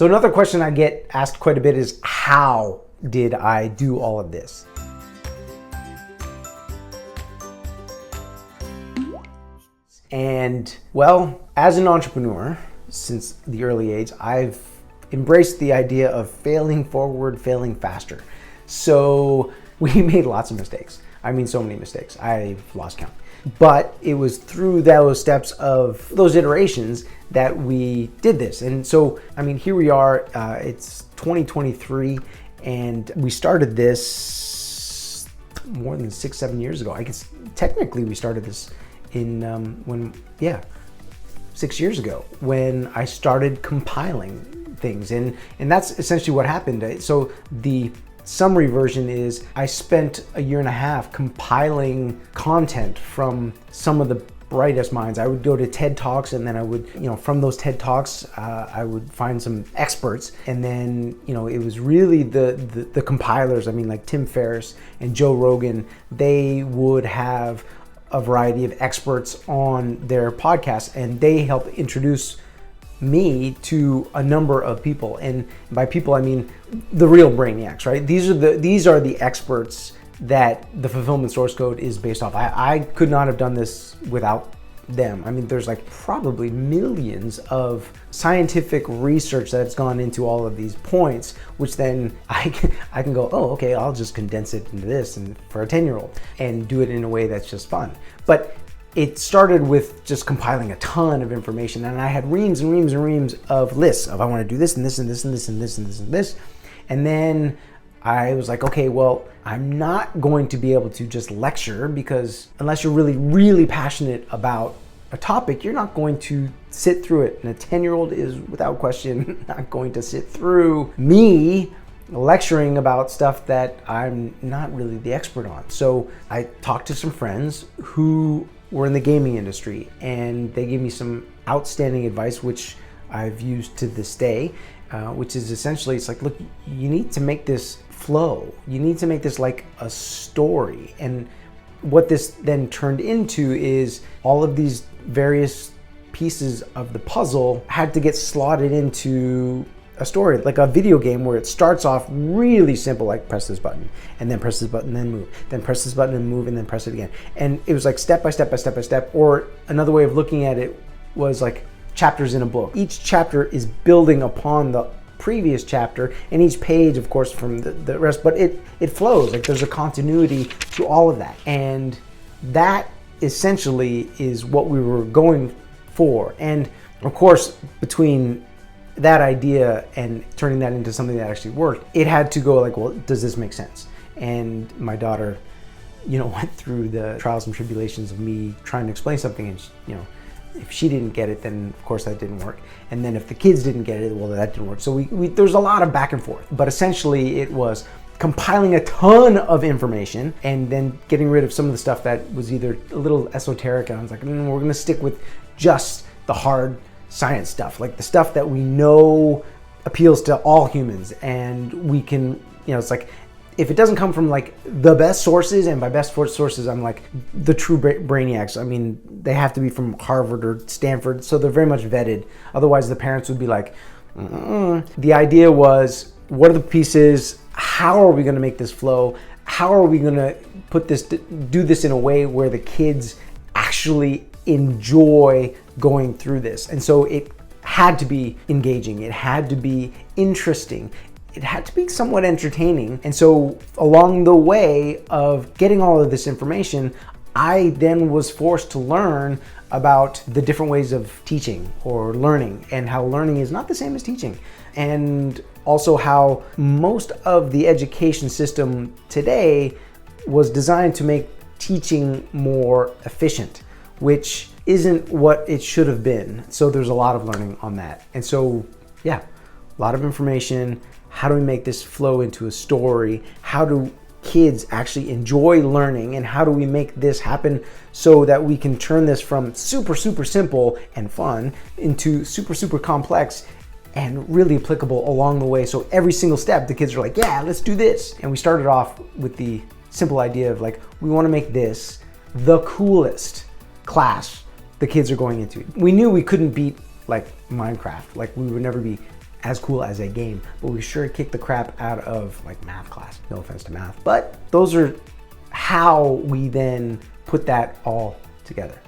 So another question I get asked quite a bit is, how did I do all of this? And well, as an entrepreneur, since the early age, I've embraced the idea of failing forward, failing faster. So we made lots of mistakes. I mean, so many mistakes. I've lost count. But it was through those steps of those iterations that we did this. And so, I mean, here we are, it's 2023, and we started this more than 6-7 years ago. I guess technically we started this in 6 years ago when I started compiling things. And that's essentially what happened. So the summary version is I spent a year and a half compiling content from some of the brightest minds. I would go to TED Talks, and then I would, from those TED Talks, I would find some experts. And then, it was really the compilers. I mean, like Tim Ferriss and Joe Rogan, they would have a variety of experts on their podcasts, and they help introduce me to a number of people. And by people, I mean the real brainiacs, right? These are the experts that the fulfillment source code is based off. I could not have done this without them. I mean, there's like probably millions of scientific research that's gone into all of these points, which then I can go, oh, okay, I'll just condense it into this and for a 10-year-old and do it in a way that's just fun. But it started with just compiling a ton of information, and I had reams and reams and reams of lists of I want to do this and this and this and this and this and this and this. And then I was like, okay, well, I'm not going to be able to just lecture, because unless you're really, really passionate about a topic, you're not going to sit through it. And a 10-year-old is without question not going to sit through me lecturing about stuff that I'm not really the expert on. So I talked to some friends who were in the gaming industry, and they gave me some outstanding advice, which I've used to this day, which is essentially, it's like, look, you need to make this flow. You need to make this like a story. And what this then turned into is all of these various pieces of the puzzle had to get slotted into a story, like a video game where it starts off really simple, like press this button and then press this button, then move, then press this button and move, and then press it again. And it was like step by step by step by step. Or another way of looking at it was like chapters in a book. Each chapter is building upon the previous chapter, and each page, of course, from the rest, but it flows. Like there's a continuity to all of that. And that essentially is what we were going for. And of course, between that idea and turning that into something that actually worked, it had to go like, well, does this make sense? And my daughter, went through the trials and tribulations of me trying to explain something, and if she didn't get it, then of course that didn't work. And then if the kids didn't get it, well, that didn't work. So we there's a lot of back and forth, but essentially it was compiling a ton of information and then getting rid of some of the stuff that was either a little esoteric, and I was like, we're gonna stick with just the hard science stuff, like the stuff that we know appeals to all humans, and we can, it's like, if it doesn't come from like the best sources, and by best sources I'm like the true brainiacs, I mean, they have to be from Harvard or Stanford, so they're very much vetted. Otherwise the parents would be like, The idea was, what are the pieces? How are we going to make this flow? How are we going to do this in a way where the kids actually enjoy going through this? And so it had to be engaging. It had to be interesting. It had to be somewhat entertaining. And so along the way of getting all of this information, I then was forced to learn about the different ways of teaching or learning, and how learning is not the same as teaching. And also how most of the education system today was designed to make teaching more efficient, which isn't what it should have been. So there's a lot of learning on that. And so, yeah, a lot of information. How do we make this flow into a story? How do kids actually enjoy learning? And how do we make this happen so that we can turn this from super, super simple and fun into super, super complex and really applicable along the way? So every single step, the kids are like, yeah, let's do this. And we started off with the simple idea of like, we want to make this the coolest class the kids are going into. We knew we couldn't beat like Minecraft. Like we would never be as cool as a game, but we sure kick the crap out of like math class. No offense to math, but those are how we then put that all together.